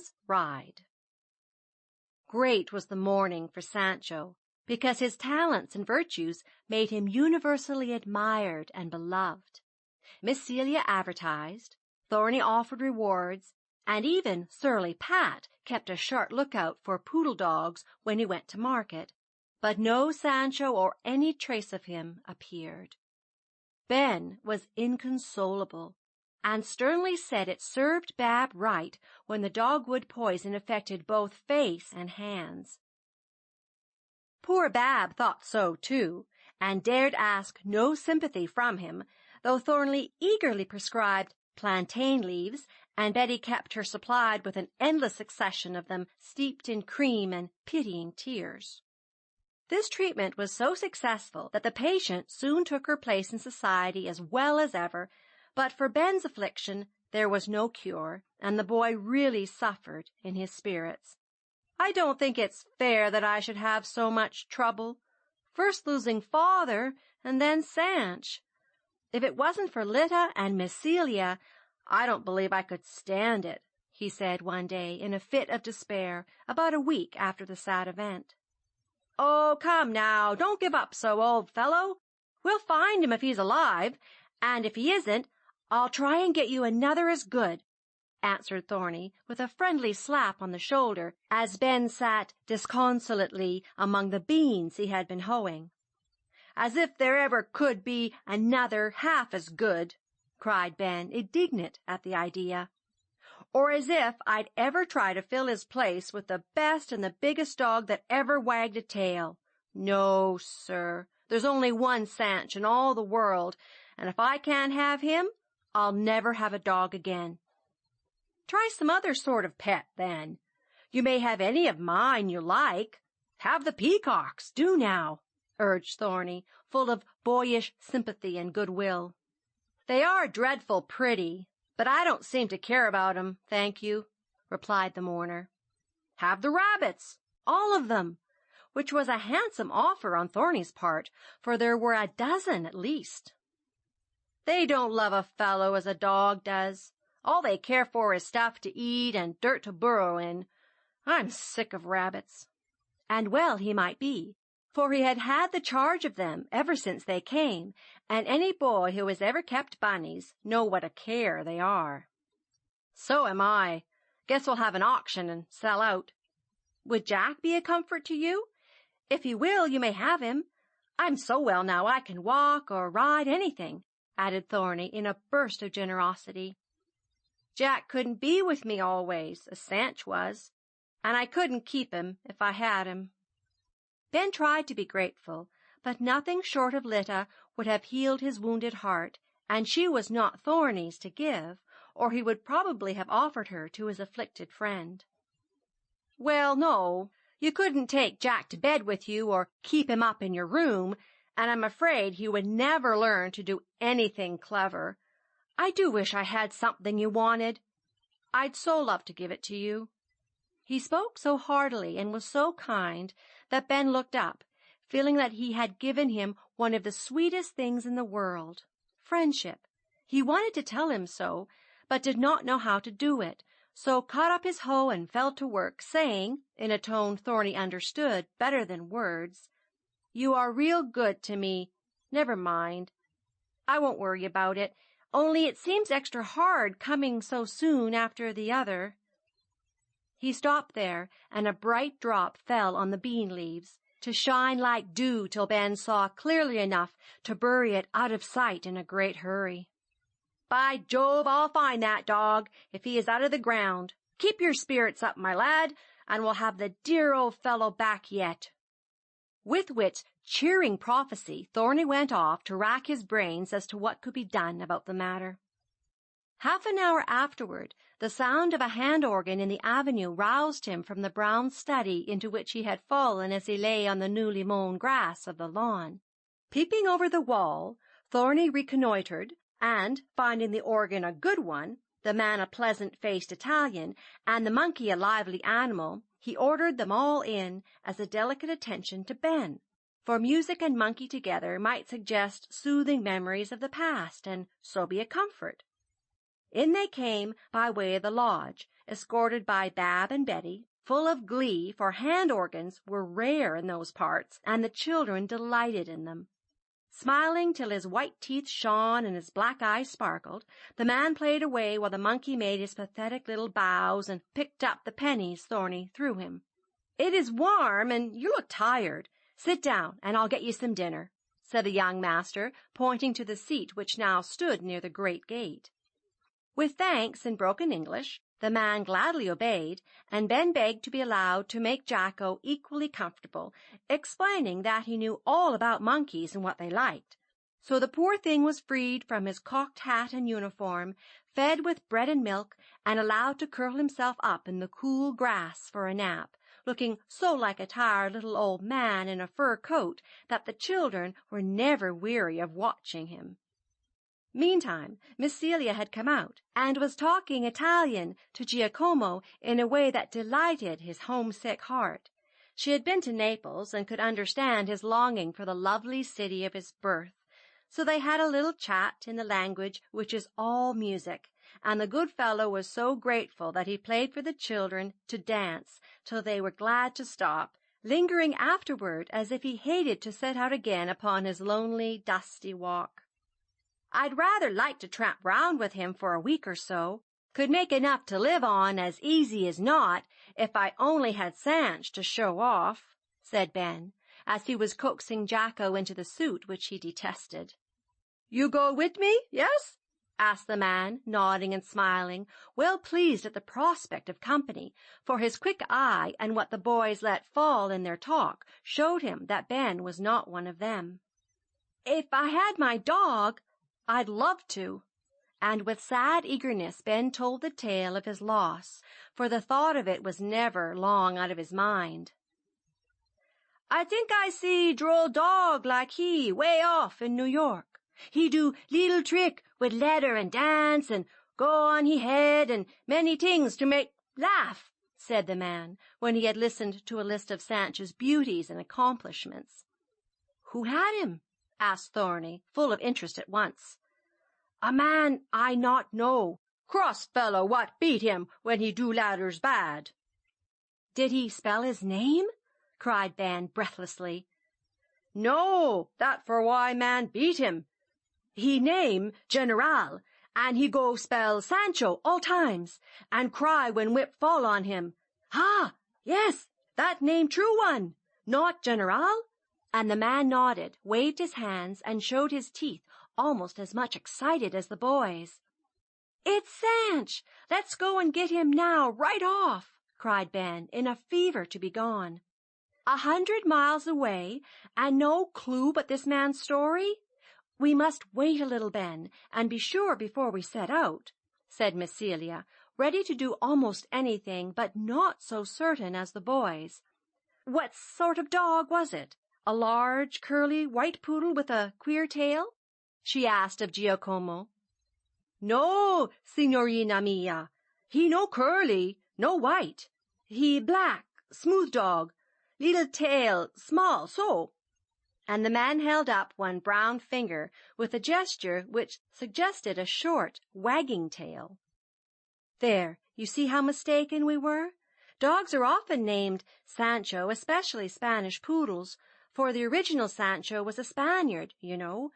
Ben's Ride. Great was the mourning for Sancho, because his talents and virtues made him universally admired and beloved. Miss Celia advertised, Thorny offered rewards, and even surly Pat kept a sharp lookout for poodle dogs when he went to market, but no Sancho or any trace of him appeared. Ben was inconsolable, and sternly said it served Bab right when the dogwood poison affected both face and hands. Poor Bab thought so too, and dared ask no sympathy from him, though Thorny eagerly prescribed plantain leaves, and Betty kept her supplied with an endless succession of them steeped in cream and pitying tears. This treatment was so successful that the patient soon took her place in society as well as ever, but for Ben's affliction there was no cure, and the boy really suffered in his spirits. "I don't think it's fair that I should have so much trouble, first losing father and then Sanch. If it wasn't for Lita and Miss Celia, I don't believe I could stand it," he said one day in a fit of despair about a week after the sad event. "Oh, come now, don't give up so, old fellow. We'll find him if he's alive, and if he isn't, I'll try and get you another as good," answered Thorny, with a friendly slap on the shoulder, as Ben sat disconsolately among the beans he had been hoeing. "As if there ever could be another half as good," cried Ben, indignant at the idea. "Or as if I'd ever try to fill his place with the best and the biggest dog that ever wagged a tail. No, sir, there's only one Sanch in all the world, and if I can't have him, I'll never have a dog again." "Try some other sort of pet, then. You may have any of mine you like. Have the peacocks, do now," urged Thorny, full of boyish sympathy and goodwill. "They are dreadful pretty, but I don't seem to care about 'em, thank you," replied the mourner. "Have the rabbits, all of them," which was a handsome offer on Thorny's part, for there were a dozen at least. "They don't love a fellow as a dog does. All they care for is stuff to eat and dirt to burrow in. I'm sick of rabbits." And well he might be, for he had had the charge of them ever since they came, and any boy who has ever kept bunnies know what a care they are. "So am I. Guess we'll have an auction and sell out. Would Jack be a comfort to you? If he will, you may have him. I'm so well now I can walk or ride anything," added Thorny in a burst of generosity. "Jack couldn't be with me always, as Sanch was, and I couldn't keep him if I had him." Ben tried to be grateful, but nothing short of Lita would have healed his wounded heart, and she was not Thorny's to give, or he would probably have offered her to his afflicted friend. "Well, no, you couldn't take Jack to bed with you or keep him up in your room, and I'm afraid he would never learn to do anything clever. I do wish I had something you wanted. I'd so love to give it to you." He spoke so heartily and was so kind that Ben looked up, feeling that he had given him one of the sweetest things in the world, friendship. He wanted to tell him so, but did not know how to do it, so caught up his hoe and fell to work, saying, in a tone Thorny understood better than words, "You are real good to me. Never mind. I won't worry about it, only it seems extra hard coming so soon after the other." He stopped there, and a bright drop fell on the bean leaves, to shine like dew till Ben saw clearly enough to bury it out of sight in a great hurry. "By Jove, I'll find that dog, if he is out of the ground. Keep your spirits up, my lad, and we'll have the dear old fellow back yet." With which cheering prophecy Thorny went off to rack his brains as to what could be done about the matter. Half an hour afterward, the sound of a hand-organ in the avenue roused him from the brown study into which he had fallen as he lay on the newly mown grass of the lawn. Peeping over the wall, Thorny reconnoitered, and, finding the organ a good one, the man a pleasant-faced Italian, and the monkey a lively animal, he ordered them all in as a delicate attention to Ben, for music and monkey together might suggest soothing memories of the past, and so be a comfort. In they came by way of the lodge, escorted by Bab and Betty, full of glee, for hand organs were rare in those parts, and the children delighted in them. Smiling till his white teeth shone and his black eyes sparkled, the man played away while the monkey made his pathetic little bows and picked up the pennies Thorny threw him. "It is warm, and you look tired. Sit down, and I'll get you some dinner," said the young master, pointing to the seat which now stood near the great gate. With thanks in broken English, the man gladly obeyed, and Ben begged to be allowed to make Jacko equally comfortable, explaining that he knew all about monkeys and what they liked. So the poor thing was freed from his cocked hat and uniform, fed with bread and milk, and allowed to curl himself up in the cool grass for a nap, looking so like a tired little old man in a fur coat that the children were never weary of watching him. Meantime, Miss Celia had come out, and was talking Italian to Giacomo in a way that delighted his homesick heart. She had been to Naples, and could understand his longing for the lovely city of his birth, so they had a little chat in the language which is all music, and the good fellow was so grateful that he played for the children to dance till they were glad to stop, lingering afterward as if he hated to set out again upon his lonely, dusty walk. "I'd rather like to tramp round with him for a week or so. Could make enough to live on as easy as not if I only had Sanch to show off," said Ben, as he was coaxing Jacko into the suit which he detested. "You go with me, yes?" asked the man, nodding and smiling, well pleased at the prospect of company, for his quick eye and what the boys let fall in their talk showed him that Ben was not one of them. "If I had my dog, I'd love to." And with sad eagerness Ben told the tale of his loss, for the thought of it was never long out of his mind. "I think I see droll dog like he way off in New York. He do leetle trick with leather and dance and go on he head and many things to make laugh," said the man, when he had listened to a list of Sanch's beauties and accomplishments. "Who had him?" asked Thorny, full of interest at once. "A man I not know. Cross fellow what beat him when he do ladders bad." "Did he spell his name?" cried Ben breathlessly. "No, that for why man beat him. He name General, and he go spell Sancho all times, and cry when whip fall on him. Ah, yes, that name true one, not General?" And the man nodded, waved his hands, and showed his teeth, almost as much excited as the boys. "It's Sanch! Let's go and get him now, right off!" cried Ben, in a fever to be gone. 100 miles away, and no clue but this man's story? "We must wait a little, Ben, and be sure before we set out," said Miss Celia, ready to do almost anything, but not so certain as the boys. "What sort of dog was it? A large, curly, white poodle with a queer tail?" she asked of Giacomo. "No, signorina mia. He no curly, no white. He black, smooth dog, little tail, small, so." And the man held up one brown finger with a gesture which suggested a short, wagging tail. "There, you see how mistaken we were? Dogs are often named Sancho, especially Spanish poodles, for the original Sancho was a Spaniard, you know.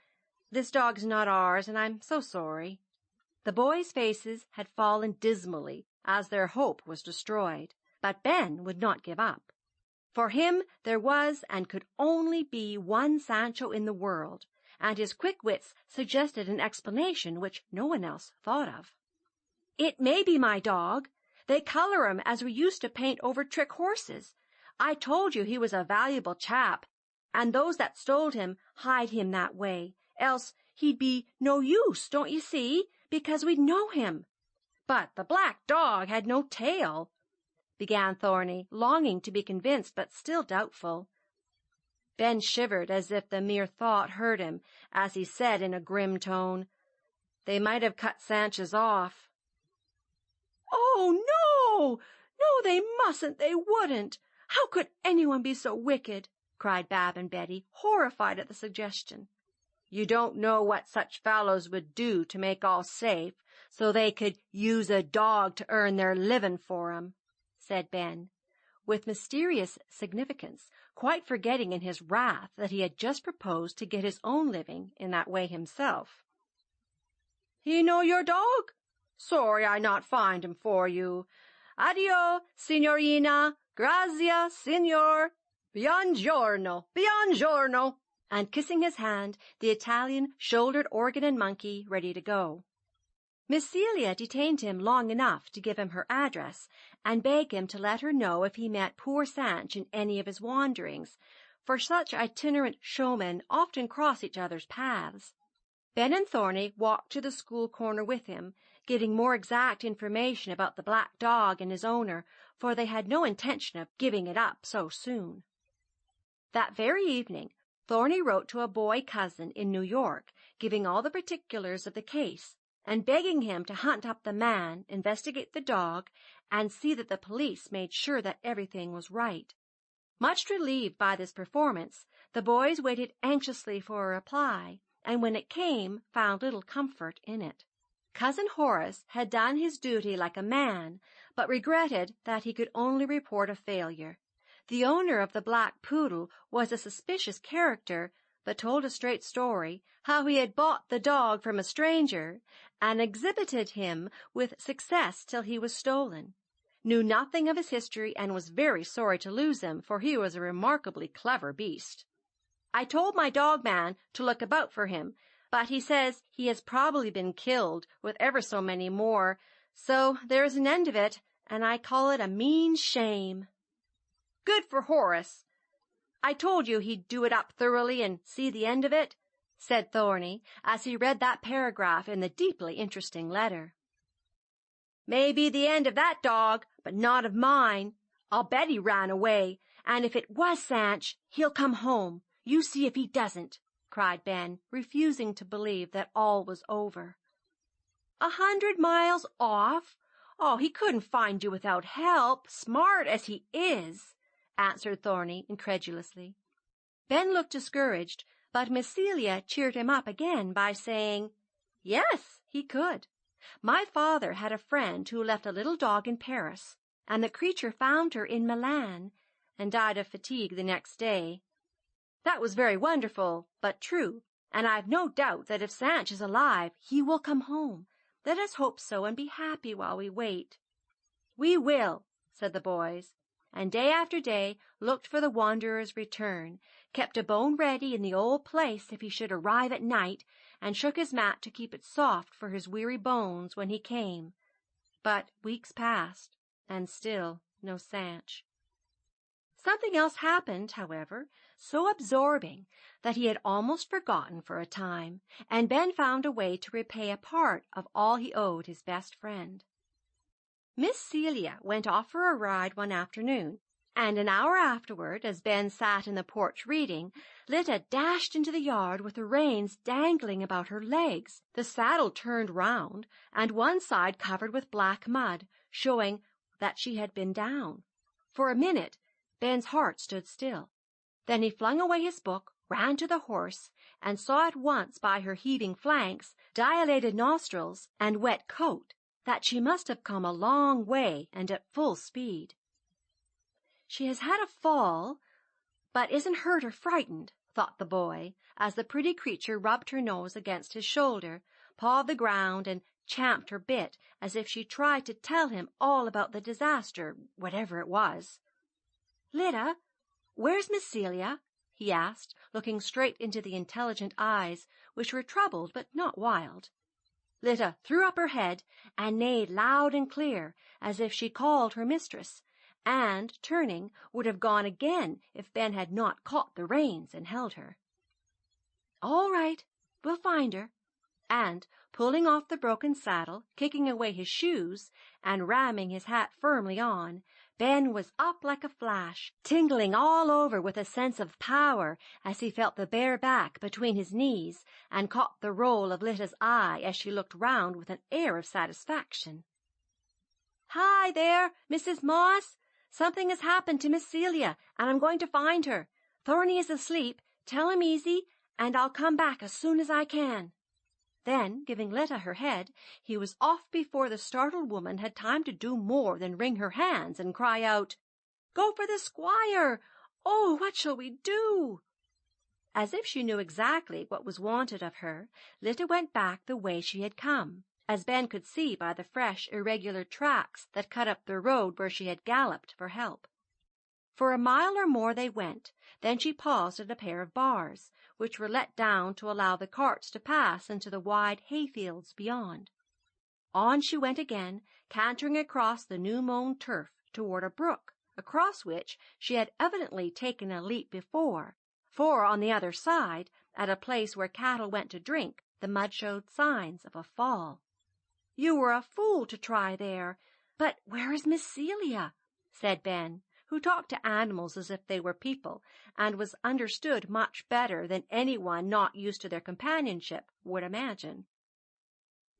This dog's not ours, and I'm so sorry." The boys' faces had fallen dismally as their hope was destroyed, but Ben would not give up. For him there was and could only be one Sancho in the world, and his quick wits suggested an explanation which no one else thought of. "It may be my dog. They color him as we used to paint over trick horses. I told you he was a valuable chap, and those that stole him hide him that way, else he'd be no use, don't you see, because we'd know him. But the black dog had no tail," began Thorny, longing to be convinced, but still doubtful. Ben shivered as if the mere thought hurt him, as he said in a grim tone, "They might have cut Sanch's off." "Oh, no! No, they mustn't, they wouldn't! How could anyone be so wicked?" cried Bab and Betty, horrified at the suggestion. You don't know what such fellows would do to make all safe, so they could use a dog to earn their living for 'em," said Ben, with mysterious significance, quite forgetting in his wrath that he had just proposed to get his own living in that way himself. "He know your dog? Sorry I not find him for you. Addio, signorina. Grazia, signor. Buongiorno, buongiorno." And kissing his hand, the Italian shouldered organ and monkey, ready to go. Miss Celia detained him long enough to give him her address, and beg him to let her know if he met poor Sanch in any of his wanderings, for such itinerant showmen often cross each other's paths. Ben and Thorny walked to the school corner with him, giving more exact information about the black dog and his owner, for they had no intention of giving it up so soon. That very evening, Thorny wrote to a boy cousin in New York, giving all the particulars of the case, and begging him to hunt up the man, investigate the dog, and see that the police made sure that everything was right. Much relieved by this performance, the boys waited anxiously for a reply, and when it came, found little comfort in it. Cousin Horace had done his duty like a man, but regretted that he could only report a failure. The owner of the black poodle was a suspicious character, but told a straight story, how he had bought the dog from a stranger, and exhibited him with success till he was stolen, knew nothing of his history, and was very sorry to lose him, for he was a remarkably clever beast. "I told my dog man to look about for him, but he says he has probably been killed with ever so many more, so there's an end of it, and I call it a mean shame." "Good for Horace! I told you he'd do it up thoroughly and see the end of it," said Thorny, as he read that paragraph in the deeply interesting letter. "May be the end of that dog, but not of mine. I'll bet he ran away, and if it was Sanch, he'll come home. You see if he doesn't," cried Ben, refusing to believe that all was over. 100 miles off? Oh, he couldn't find you without help, smart as he is," answered Thorny incredulously. Ben looked discouraged, but Miss Celia cheered him up again by saying, "Yes, he could. My father had a friend who left a little dog in Paris, and the creature found her in Milan, and died of fatigue the next day. That was very wonderful, but true, and I've no doubt that if Sanch is alive, he will come home. Let us hope so and be happy while we wait." "We will," said the boys, and day after day looked for the wanderer's return, kept a bone ready in the old place if he should arrive at night, and shook his mat to keep it soft for his weary bones when he came. But weeks passed, and still no Sanch. Something else happened, however, so absorbing that he had almost forgotten for a time, and Ben found a way to repay a part of all he owed his best friend. Miss Celia went off for a ride one afternoon, and an hour afterward, as Ben sat in the porch reading, Lita dashed into the yard with the reins dangling about her legs, the saddle turned round, and one side covered with black mud, showing that she had been down. For a minute Ben's heart stood still. Then he flung away his book, ran to the horse, and saw at once by her heaving flanks, dilated nostrils, and wet coat that she must have come a long way and at full speed. "She has had a fall, but isn't hurt or frightened," thought the boy, as the pretty creature rubbed her nose against his shoulder, pawed the ground, and champed her bit as if she tried to tell him all about the disaster, whatever it was. "Lita, where's Miss Celia?" he asked, looking straight into the intelligent eyes, which were troubled but not wild. Lita threw up her head and neighed loud and clear, as if she called her mistress, and, turning, would have gone again if Ben had not caught the reins and held her. "All right, we'll find her." And, pulling off the broken saddle, kicking away his shoes, and ramming his hat firmly on, Ben was up like a flash, tingling all over with a sense of power as he felt the bare back between his knees, and caught the roll of Lita's eye as she looked round with an air of satisfaction. "Hi there, Mrs. Moss! Something has happened to Miss Celia, and I'm going to find her. Thorny is asleep. Tell him easy, and I'll come back as soon as I can." Then, giving Letta her head, he was off before the startled woman had time to do more than wring her hands and cry out, "Go for the squire! Oh, what shall we do?" As if she knew exactly what was wanted of her, Letta went back the way she had come, as Ben could see by the fresh, irregular tracks that cut up the road where she had galloped for help. For a mile or more they went, then she paused at a pair of bars, which were let down to allow the carts to pass into the wide hayfields beyond. On she went again, cantering across the new-mown turf toward a brook, across which she had evidently taken a leap before, for on the other side, at a place where cattle went to drink, the mud showed signs of a fall. "You were a fool to try there. But where is Miss Celia?" said Ben, who talked to animals as if they were people, and was understood much better than anyone not used to their companionship would imagine.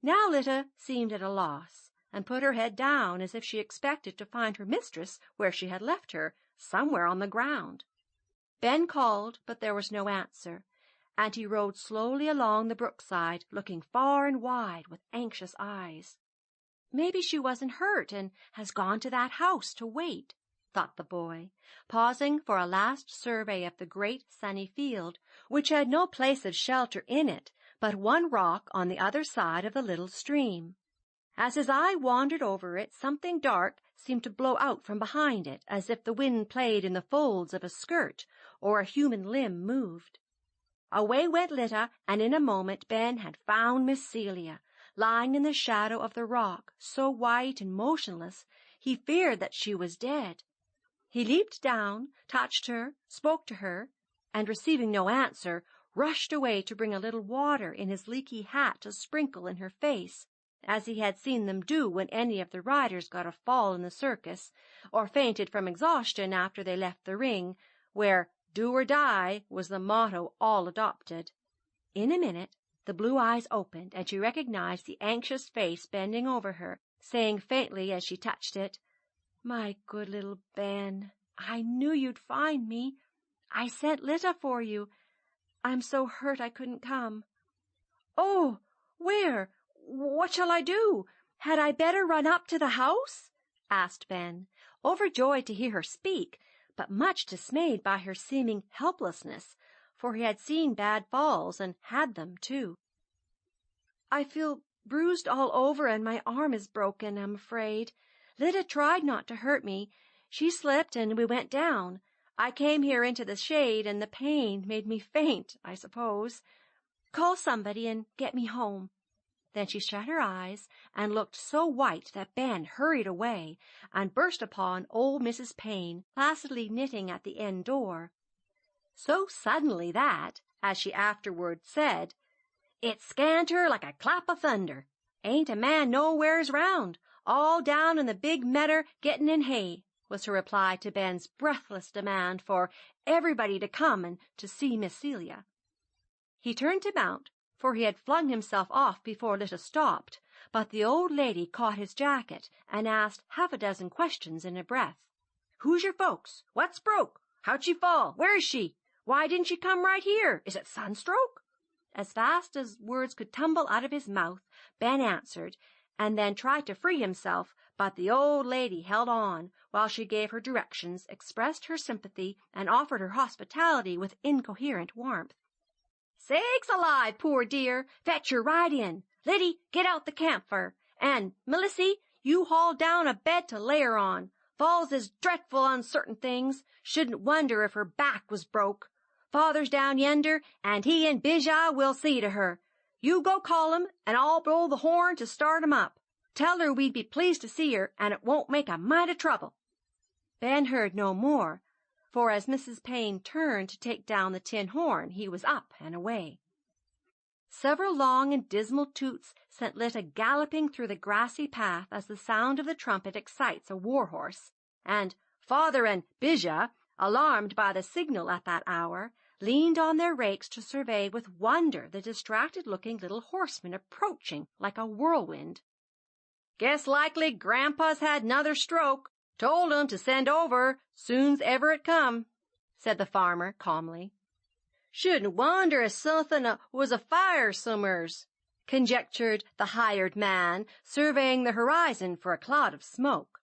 Now Letta seemed at a loss, and put her head down as if she expected to find her mistress where she had left her, somewhere on the ground. Ben called, but there was no answer, and he rode slowly along the brookside, looking far and wide with anxious eyes. "Maybe she wasn't hurt and has gone to that house to wait," thought the boy, pausing for a last survey of the great sunny field, which had no place of shelter in it but one rock on the other side of the little stream. As his eye wandered over it, something dark seemed to blow out from behind it, as if the wind played in the folds of a skirt, or a human limb moved. Away went Letta, and in a moment Ben had found Miss Celia, lying in the shadow of the rock, so white and motionless he feared that she was dead. He leaped down, touched her, spoke to her, and receiving no answer, rushed away to bring a little water in his leaky hat to sprinkle in her face, as he had seen them do when any of the riders got a fall in the circus, or fainted from exhaustion after they left the ring, where "do or die" was the motto all adopted. In a minute the blue eyes opened, and she recognized the anxious face bending over her, saying faintly as she touched it, "My good little Ben, I knew you'd find me. I sent Letta for you. I'm so hurt I couldn't come." "Oh, where? What shall I do? Had I better run up to the house?" asked Ben, overjoyed to hear her speak, but much dismayed by her seeming helplessness, for he had seen bad falls and had them too. "I feel bruised all over, and my arm is broken, I'm afraid. Letta tried not to hurt me. She slipped, and we went down. I came here into the shade, and the pain made me faint, I suppose. Call somebody and get me home." Then she shut her eyes and looked so white that Ben hurried away and burst upon old Mrs. Payne, placidly knitting at the inn door. So suddenly that, as she afterward said, "it scanned her like a clap o' thunder. Ain't a man nowheres round, all down in the big medder gettin' in hay," was her reply to Ben's breathless demand for everybody to come and to see Miss Celia. He turned to mount, for he had flung himself off before Letta stopped, but the old lady caught his jacket and asked half a dozen questions in a breath. "Who's your folks? What's broke? How'd she fall? Where is she? Why didn't she come right here? Is it sunstroke?" As fast as words could tumble out of his mouth, Ben answered, and then tried to free himself, but the old lady held on, while she gave her directions, expressed her sympathy, and offered her hospitality with incoherent warmth. "Sakes alive, poor dear! Fetch her right in. Liddy, get out the camphor. And, Melissy, you haul down a bed to lay her on. Falls is dreadful uncertain things. Shouldn't wonder if her back was broke. Father's down yender, and he and Bijah will see to her. You go call him, and I'll blow the horn to start him up. Tell her we'd be pleased to see her, and it won't make a mite of trouble." Ben heard no more, for as Mrs. Payne turned to take down the tin horn, he was up and away. Several long and dismal toots sent Letta galloping through the grassy path as the sound of the trumpet excites a war-horse, and father and Bijah, alarmed by the signal at that hour, leaned on their rakes to survey with wonder the distracted-looking little horseman approaching like a whirlwind. "Guess likely Grandpa's had another stroke. Told 'em to send over soon's ever it come," said the farmer calmly. Shouldn't wonder if something was afire somewheres, conjectured the hired man, surveying the horizon for a cloud of smoke.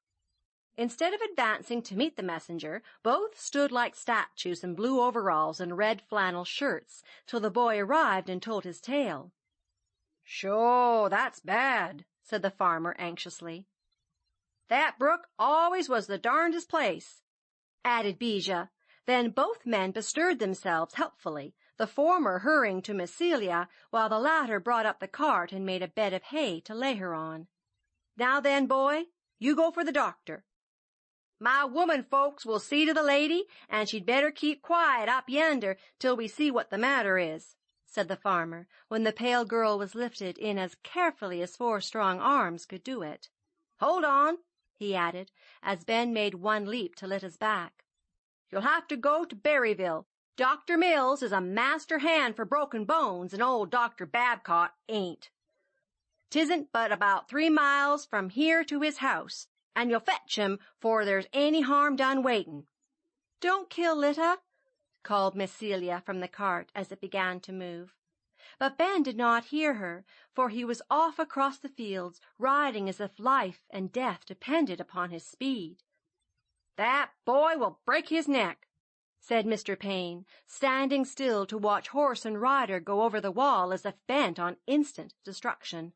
Instead of advancing to meet the messenger, both stood like statues in blue overalls and red flannel shirts till the boy arrived and told his tale. "Sho, that's bad," said the farmer anxiously. "That brook always was the darndest place," added Bijah. Then both men bestirred themselves helpfully, the former hurrying to Miss Celia, while the latter brought up the cart and made a bed of hay to lay her on. "Now then, boy, you go for the doctor. My woman folks will see to the lady, and she'd better keep quiet up yender till we see what the matter is," said the farmer, when the pale girl was lifted in as carefully as 4 strong arms could do it. "Hold on," he added, as Ben made one leap to Lita's back. "You'll have to go to Berryville. Dr. Mills is a master hand for broken bones, and old Dr. Babcock ain't. 'Tisn't but about 3 miles from here to his house, and you'll fetch him 'fore there's any harm done waitin'." "Don't kill Lita," called Miss Celia from the cart as it began to move. But Ben did not hear her, for he was off across the fields, riding as if life and death depended upon his speed. "That boy will break his neck," said Mr. Payne, standing still to watch horse and rider go over the wall as if bent on instant destruction.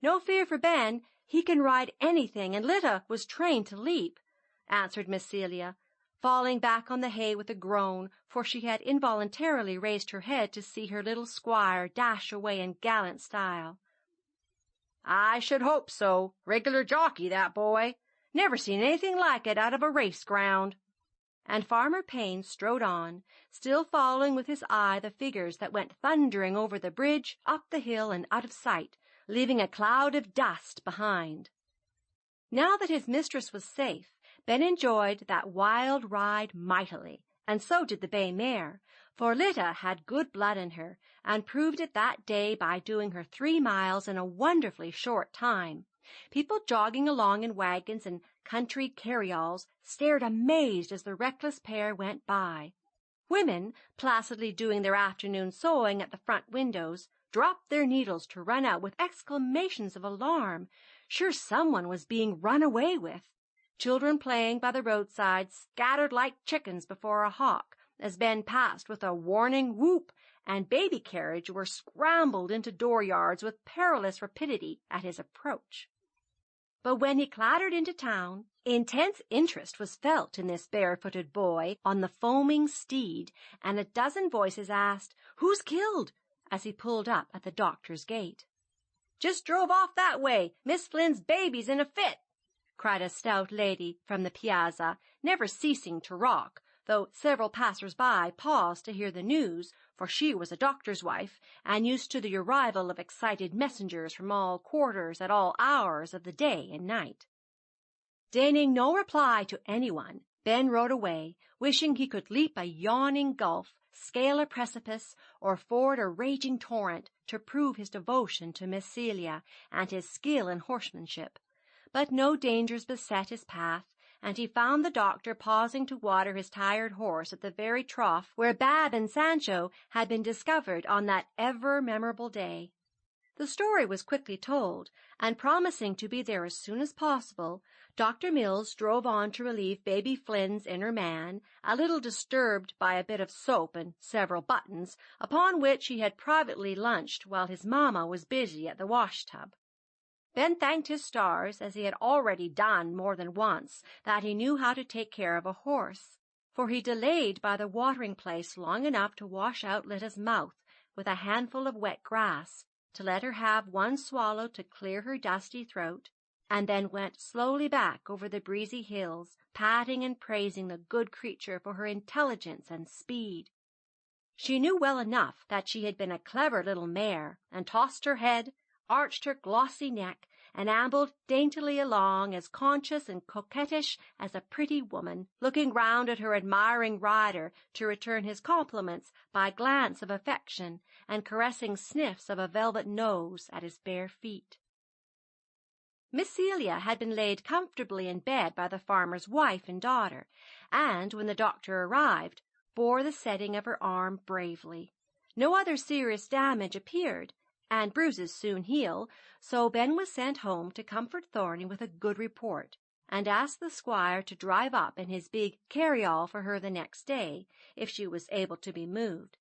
"No fear for Ben. He can ride anything, and Lita was trained to leap," answered Miss Celia, falling back on the hay with a groan, for she had involuntarily raised her head to see her little squire dash away in gallant style. "I should hope so. Regular jockey, that boy. Never seen anything like it out of a race ground." And Farmer Payne strode on, still following with his eye the figures that went thundering over the bridge, up the hill, and out of sight, leaving a cloud of dust behind. Now that his mistress was safe, Ben enjoyed that wild ride mightily, and so did the bay mare, for Lita had good blood in her, and proved it that day by doing her 3 miles in a wonderfully short time. People jogging along in wagons and country carryalls stared amazed as the reckless pair went by. Women, placidly doing their afternoon sewing at the front windows, dropped their needles to run out with exclamations of alarm. Sure someone was being run away with. Children playing by the roadside scattered like chickens before a hawk as Ben passed with a warning whoop, and baby carriage were scrambled into dooryards with perilous rapidity at his approach. But when he clattered into town, intense interest was felt in this barefooted boy on the foaming steed, and a dozen voices asked, "Who's killed?" as he pulled up at the doctor's gate. "Just drove off that way. Miss Flynn's baby's in a fit," cried a stout lady from the piazza, never ceasing to rock, though several passers-by paused to hear the news, for she was a doctor's wife, and used to the arrival of excited messengers from all quarters at all hours of the day and night. Deigning no reply to anyone, Ben rode away, wishing he could leap a yawning gulf, scale a precipice, or ford a raging torrent to prove his devotion to Miss Celia and his skill in horsemanship. But no dangers beset his path, and he found the doctor pausing to water his tired horse at the very trough where Bab and Sancho had been discovered on that ever-memorable day. The story was quickly told, and promising to be there as soon as possible, Dr. Mills drove on to relieve baby Flynn's inner man, a little disturbed by a bit of soap and several buttons, upon which he had privately lunched while his mamma was busy at the wash-tub. Ben thanked his stars, as he had already done more than once, that he knew how to take care of a horse, for he delayed by the watering place long enough to wash out Lita's mouth with a handful of wet grass, to let her have one swallow to clear her dusty throat, and then went slowly back over the breezy hills, patting and praising the good creature for her intelligence and speed. She knew well enough that she had been a clever little mare, and tossed her head, arched her glossy neck, and ambled daintily along, as conscious and coquettish as a pretty woman, looking round at her admiring rider to return his compliments by a glance of affection, and caressing sniffs of a velvet nose at his bare feet. Miss Celia had been laid comfortably in bed by the farmer's wife and daughter, and when the doctor arrived, bore the setting of her arm bravely. No other serious damage appeared, and bruises soon heal, so Ben was sent home to comfort Thorny with a good report, and asked the squire to drive up in his big carryall for her the next day, if she was able to be moved.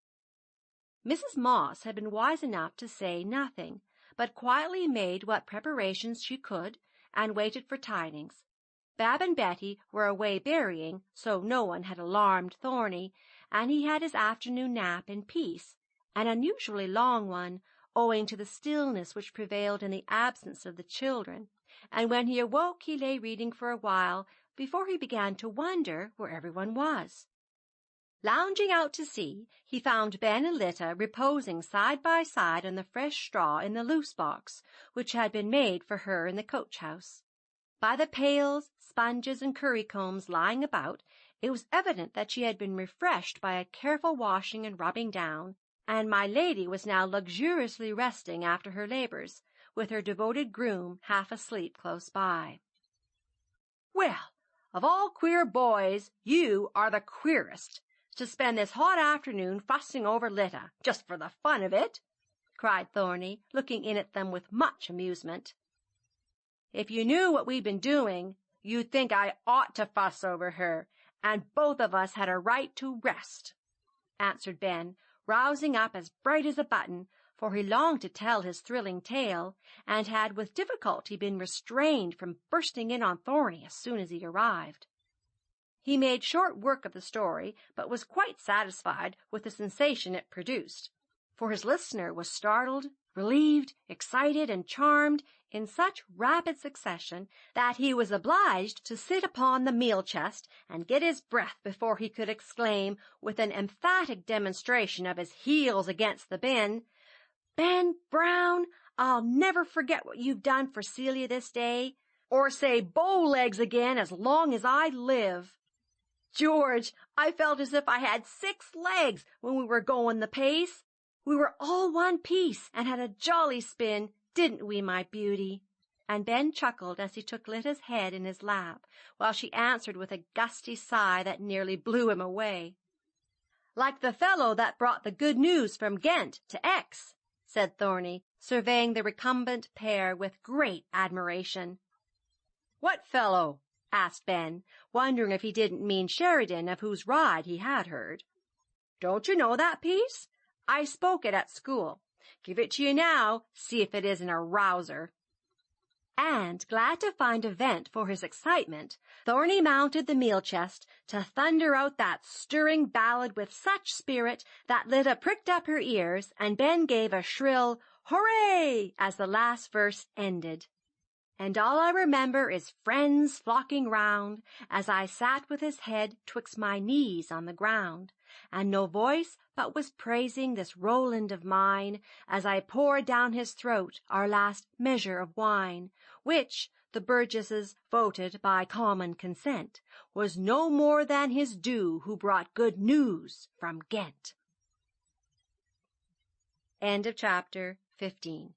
Mrs. Moss had been wise enough to say nothing, but quietly made what preparations she could, and waited for tidings. Bab and Betty were away berrying, so no one had alarmed Thorny, and he had his afternoon nap in peace, an unusually long one, owing to the stillness which prevailed in the absence of the children, and when he awoke he lay reading for a while before he began to wonder where everyone was. Lounging out to sea, he found Ben and Lita reposing side by side on the fresh straw in the loose box, which had been made for her in the coach-house. By the pails, sponges, and currycombs lying about, it was evident that she had been refreshed by a careful washing and rubbing down, and my lady was now luxuriously resting after her labours, with her devoted groom half asleep close by. "Well, of all queer boys, you are the queerest, to spend this hot afternoon fussing over Lita, just for the fun of it," cried Thorny, looking in at them with much amusement. "If you knew what we've been doing, you'd think I ought to fuss over her, and both of us had a right to rest," answered Ben, rousing up as bright as a button, for he longed to tell his thrilling tale, and had with difficulty been restrained from bursting in on Thorny as soon as he arrived. He made short work of the story, but was quite satisfied with the sensation it produced, for his listener was startled, relieved, excited, and charmed in such rapid succession that he was obliged to sit upon the meal-chest and get his breath before he could exclaim, with an emphatic demonstration of his heels against the bin, "Ben Brown, I'll never forget what you've done for Celia this day, or say bow legs again as long as I live. George, I felt as if I had 6 legs when we were going the pace. We were all one piece and had a jolly spin, didn't we, my beauty?" And Ben chuckled as he took Lita's head in his lap, while she answered with a gusty sigh that nearly blew him away. "Like the fellow that brought the good news from Ghent to Aix," said Thorny, surveying the recumbent pair with great admiration. "What fellow?" asked Ben, wondering if he didn't mean Sheridan, of whose ride he had heard. "Don't you know that piece? I spoke it at school. Give it to you now, see if it isn't a rouser." And, glad to find a vent for his excitement, Thorny mounted the meal-chest to thunder out that stirring ballad with such spirit that Lita pricked up her ears, and Ben gave a shrill "Hooray!" as the last verse ended. "And all I remember is friends flocking round, as I sat with his head 'twixt my knees on the ground, and no voice but was praising this Roland of mine, as I poured down his throat our last measure of wine, which, the burgesses voted by common consent, was no more than his due who brought good news from Ghent." End of chapter 15.